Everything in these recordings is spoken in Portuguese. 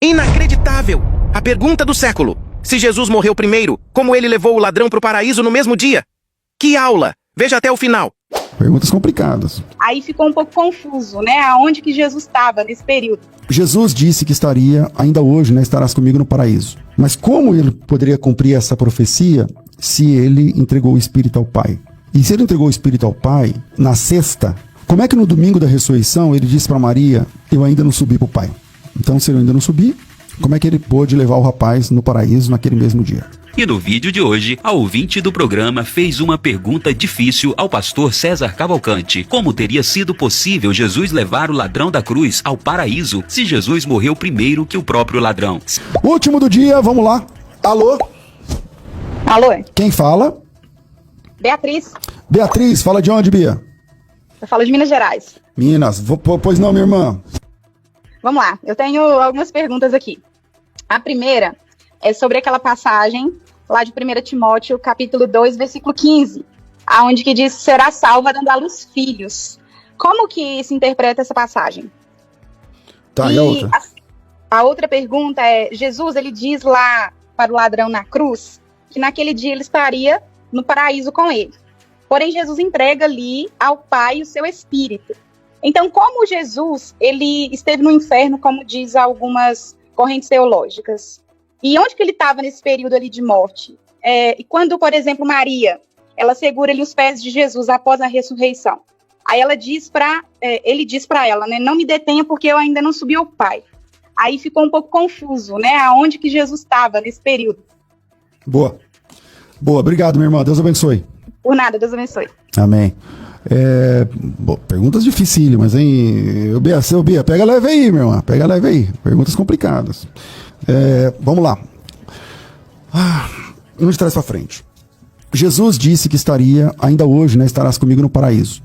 Inacreditável! A pergunta do século. Se Jesus morreu primeiro, como ele levou o ladrão para o paraíso no mesmo dia? Que aula! Veja até o final. Perguntas complicadas. Aí ficou um pouco confuso, né? Aonde que Jesus estava nesse período? Jesus disse que estaria, ainda hoje, né, estarás comigo no paraíso. Mas como ele poderia cumprir essa profecia se ele entregou o Espírito ao Pai? E se ele entregou o Espírito ao Pai, na sexta, como é que no domingo da ressurreição ele disse para Maria, eu ainda não subi para o Pai? Então, se ele ainda não subir, como é que ele pôde levar o rapaz no paraíso naquele mesmo dia? E no vídeo de hoje, a ouvinte do programa fez uma pergunta difícil ao pastor César Cavalcante. Como teria sido possível Jesus levar o ladrão da cruz ao paraíso se Jesus morreu primeiro que o próprio ladrão? Último do dia, vamos lá. Alô? Alô? Quem fala? Beatriz. Beatriz, fala de onde, Bia? Eu falo de Minas Gerais. Minas. Pois não, minha irmã. Vamos lá, eu tenho algumas perguntas aqui. A primeira é sobre aquela passagem lá de 1 Timóteo, capítulo 2, versículo 15, aonde que diz, será salva dando à luz filhos. Como que se interpreta essa passagem? Tá, e a outra? A outra pergunta é, Jesus, ele diz lá para o ladrão na cruz, que naquele dia ele estaria no paraíso com ele. Porém, Jesus entrega ali ao Pai o seu Espírito. Então, como Jesus, ele esteve no inferno, como diz algumas correntes teológicas? E onde que ele estava nesse período ali de morte? E quando, por exemplo, Maria, ela segura ali os pés de Jesus após a ressurreição. Aí ela diz ele diz para ela, né, não me detenha porque eu ainda não subi ao Pai. Aí ficou um pouco confuso, né, aonde que Jesus estava nesse período. Boa, obrigado, minha irmã, Deus abençoe. Por nada, Deus abençoe. Amém. Perguntas dificílimas, hein? Bia, pega leve aí, meu irmão. Pega leve aí. Perguntas complicadas. Vamos lá. Vamos de trás para frente. Jesus disse que estaria, ainda hoje, né, estarás comigo no paraíso.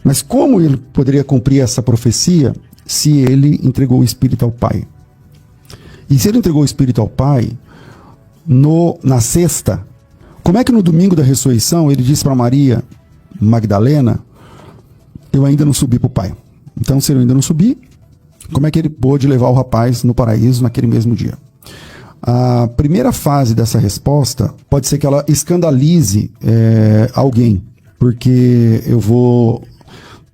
Mas como ele poderia cumprir essa profecia se ele entregou o Espírito ao Pai? E se ele entregou o Espírito ao Pai, na sexta, como é que no domingo da ressurreição ele disse para Maria Magdalena, eu ainda não subi para o Pai? Então, se ele ainda não subir, como é que ele pôde levar o rapaz no paraíso naquele mesmo dia? A primeira fase dessa resposta pode ser que ela escandalize alguém, porque eu vou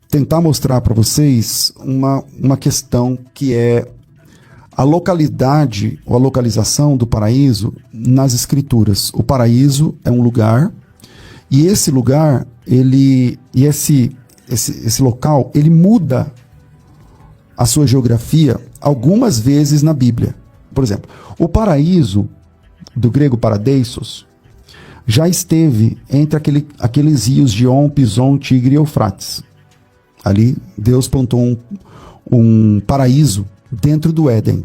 tentar mostrar para vocês uma questão que é a localidade ou a localização do paraíso nas Escrituras. O paraíso é um lugar, e esse lugar, esse local, ele muda a sua geografia algumas vezes na Bíblia. Por exemplo, o paraíso, do grego paradeisos, já esteve entre aqueles rios de On, Pison, Tigre e Eufrates. Ali, Deus plantou um paraíso dentro do Éden.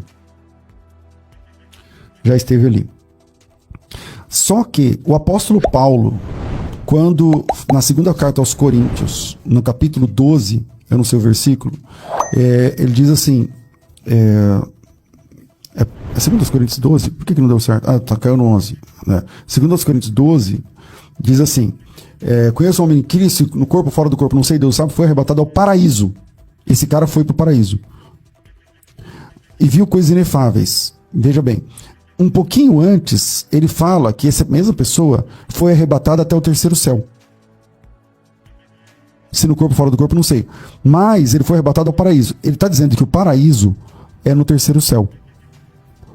Já esteve ali. Só que o apóstolo Paulo, quando, na segunda carta aos Coríntios, no capítulo 12, eu não sei o versículo, ele diz assim, é 2 Coríntios 12? Por que não deu certo? Caiu no 11. Né? 2 Coríntios 12, diz assim, conheço um homem que no corpo, fora do corpo, não sei, Deus sabe, foi arrebatado ao paraíso. Esse cara foi para o paraíso. E viu coisas inefáveis. Veja bem, um pouquinho antes, ele fala que essa mesma pessoa foi arrebatada até o terceiro céu. Se no corpo, fora do corpo, não sei. Mas ele foi arrebatado ao paraíso. Ele está dizendo que o paraíso é no terceiro céu.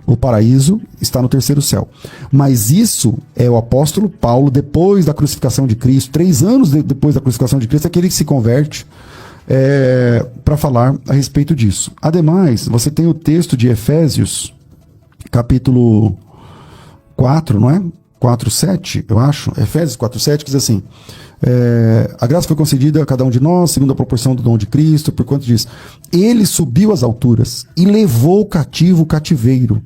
O paraíso está no terceiro céu. Mas isso é o apóstolo Paulo, depois da crucificação de Cristo, 3 anos depois da crucificação de Cristo, é que ele se converte para falar a respeito disso. Ademais, você tem o texto de Efésios, capítulo 4, não é? 4:7, eu acho. Efésios 4:7, que diz assim, a graça foi concedida a cada um de nós, segundo a proporção do dom de Cristo, por quanto diz, ele subiu às alturas e levou cativo o cativeiro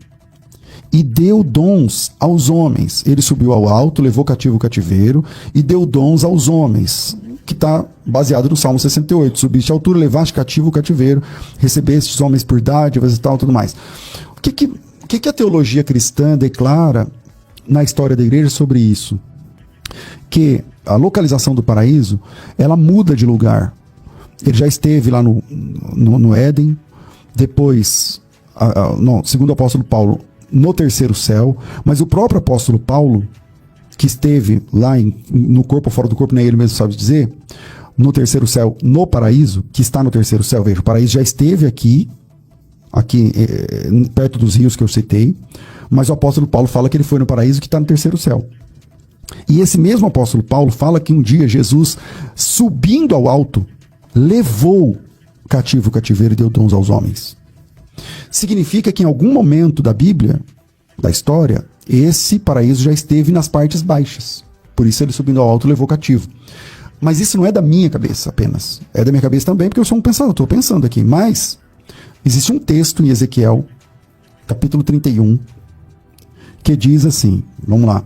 e deu dons aos homens. Ele subiu ao alto, levou cativo o cativeiro e deu dons aos homens, que está baseado no Salmo 68. Subiste à altura, levaste cativo o cativeiro, recebeste os homens por dádivas e tal, tudo mais. O que a teologia cristã declara na história da igreja sobre isso? Que a localização do paraíso, ela muda de lugar. Ele já esteve lá no Éden, depois não, segundo o apóstolo Paulo, no terceiro céu, mas o próprio apóstolo Paulo, que esteve lá no corpo ou fora do corpo, nem ele mesmo sabe dizer, no terceiro céu, no paraíso, que está no terceiro céu, veja, o paraíso já esteve aqui perto dos rios que eu citei, mas o apóstolo Paulo fala que ele foi no paraíso que está no terceiro céu. E esse mesmo apóstolo Paulo fala que um dia Jesus, subindo ao alto, levou cativo o cativeiro e deu dons aos homens. Significa que em algum momento da Bíblia, da história, esse paraíso já esteve nas partes baixas. Por isso ele, subindo ao alto, levou cativo. Mas isso não é da minha cabeça apenas. É da minha cabeça também, porque eu sou um pensador, estou pensando aqui. Mas existe um texto em Ezequiel, capítulo 31, que diz assim, vamos lá,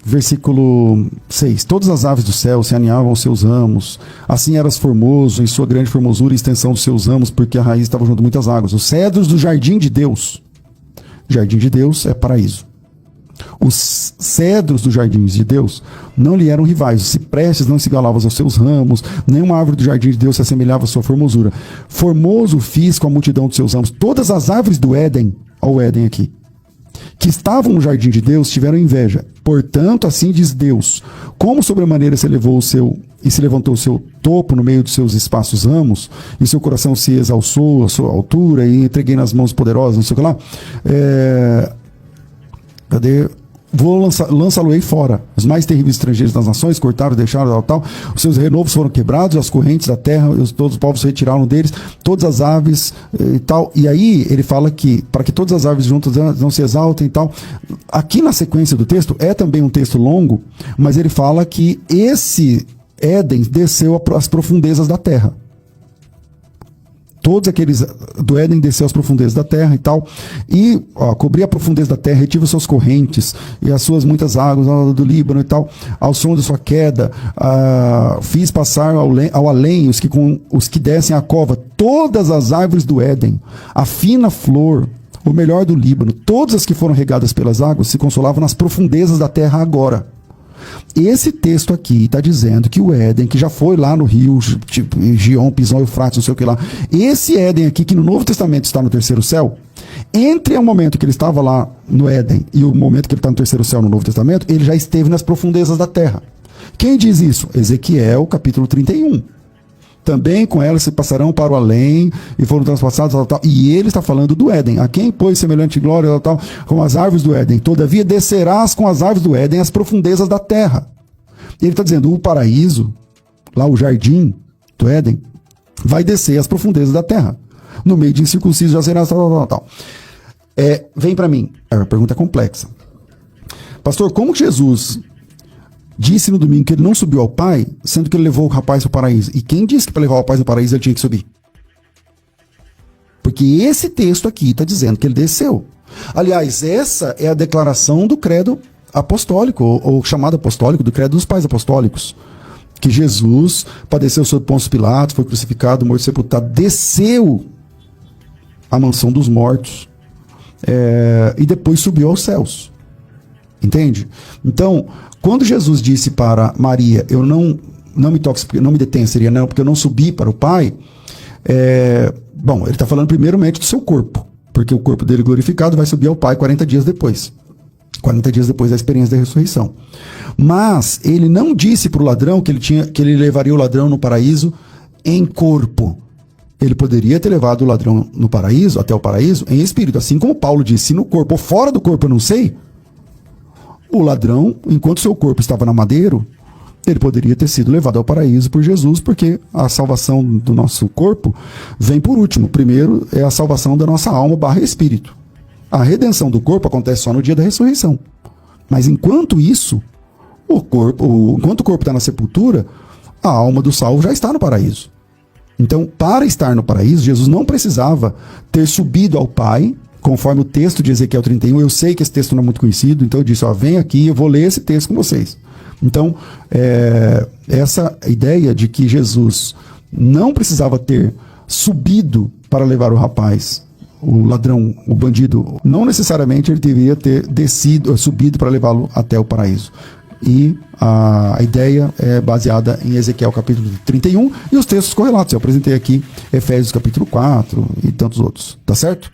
versículo 6: todas as aves do céu se aninhavam aos seus ramos, assim eras formoso em sua grande formosura e extensão dos seus ramos, porque a raiz estava junto de muitas águas. Os cedros do jardim de Deus é paraíso. Os cedros dos jardins de Deus não lhe eram rivais, os ciprestes não se igualavam aos seus ramos, nenhuma árvore do jardim de Deus se assemelhava à sua formosura. Formoso fiz com a multidão dos seus ramos. Todas as árvores do Éden, olha o Éden aqui, que estavam no jardim de Deus, tiveram inveja. Portanto, assim diz Deus: como sobremaneira se levantou o seu topo no meio dos seus espaços ramos, e seu coração se exalçou à sua altura, e entreguei nas mãos poderosas, não sei o que lá. Lançá-lo-ei fora. Os mais terríveis estrangeiros das nações cortaram, deixaram, tal. Os seus renovos foram quebrados, as correntes da terra, todos os povos se retiraram deles, todas as aves e tal. E aí ele fala que, para que todas as aves juntas não se exaltem e tal. Aqui na sequência do texto, é também um texto longo, mas ele fala que esse Éden desceu às profundezas da terra. Todos aqueles do Éden desceu às profundezas da terra e tal, e cobri a profundeza da terra, retive as suas correntes e as suas muitas águas do Líbano e tal, ao som da sua queda, fiz passar ao além os que descem à cova, todas as árvores do Éden, a fina flor, o melhor do Líbano, todas as que foram regadas pelas águas se consolavam nas profundezas da terra agora. Esse texto aqui está dizendo que o Éden, que já foi lá no rio, tipo Gion, Pison, Eufrates, não sei o que lá, esse Éden aqui, que no Novo Testamento está no terceiro céu, entre o momento que ele estava lá no Éden e o momento que ele está no terceiro céu no Novo Testamento, ele já esteve nas profundezas da terra. Quem diz isso? Ezequiel, capítulo 31. Também com elas se passarão para o além e foram transpassados, tal. E ele está falando do Éden. A quem pôs semelhante glória, tal, com as árvores do Éden. Todavia descerás com as árvores do Éden às profundezas da terra. E ele está dizendo, o paraíso, lá o jardim do Éden, vai descer às profundezas da terra. No meio de incircuncisos já será tal. Vem para mim. A pergunta é complexa. Pastor, como Jesus disse no domingo que ele não subiu ao Pai, sendo que ele levou o rapaz para o paraíso? E quem disse que para levar o rapaz ao paraíso ele tinha que subir? Porque esse texto aqui está dizendo que ele desceu. Aliás, essa é a declaração do credo apostólico, ou chamado apostólico, do credo dos pais apostólicos. Que Jesus padeceu sob Pôncio Pilatos, foi crucificado, morto e sepultado, desceu à mansão dos mortos, e depois subiu aos céus. Entende? Então, quando Jesus disse para Maria, eu não me toque, não me detenha, seria não, porque eu não subi para o Pai, bom, ele está falando primeiramente do seu corpo, porque o corpo dele glorificado vai subir ao Pai 40 dias depois. 40 dias depois da experiência da ressurreição. Mas ele não disse para o ladrão que ele levaria o ladrão no paraíso em corpo. Ele poderia ter levado o ladrão no paraíso, até o paraíso, em espírito. Assim como Paulo disse, se no corpo ou fora do corpo eu não sei, o ladrão, enquanto seu corpo estava na madeira, ele poderia ter sido levado ao paraíso por Jesus, porque a salvação do nosso corpo vem por último. Primeiro é a salvação da nossa alma / espírito. A redenção do corpo acontece só no dia da ressurreição. Mas enquanto isso, enquanto o corpo está na sepultura, a alma do salvo já está no paraíso. Então, para estar no paraíso, Jesus não precisava ter subido ao Pai, conforme o texto de Ezequiel 31. Eu sei que esse texto não é muito conhecido, então eu disse, vem aqui, eu vou ler esse texto com vocês. Então, essa ideia de que Jesus não precisava ter subido para levar o rapaz, o ladrão, o bandido, não necessariamente ele deveria ter subido para levá-lo até o paraíso. e a ideia é baseada em Ezequiel capítulo 31 e os textos correlatos. Eu apresentei aqui Efésios capítulo 4 e tantos outros, tá certo?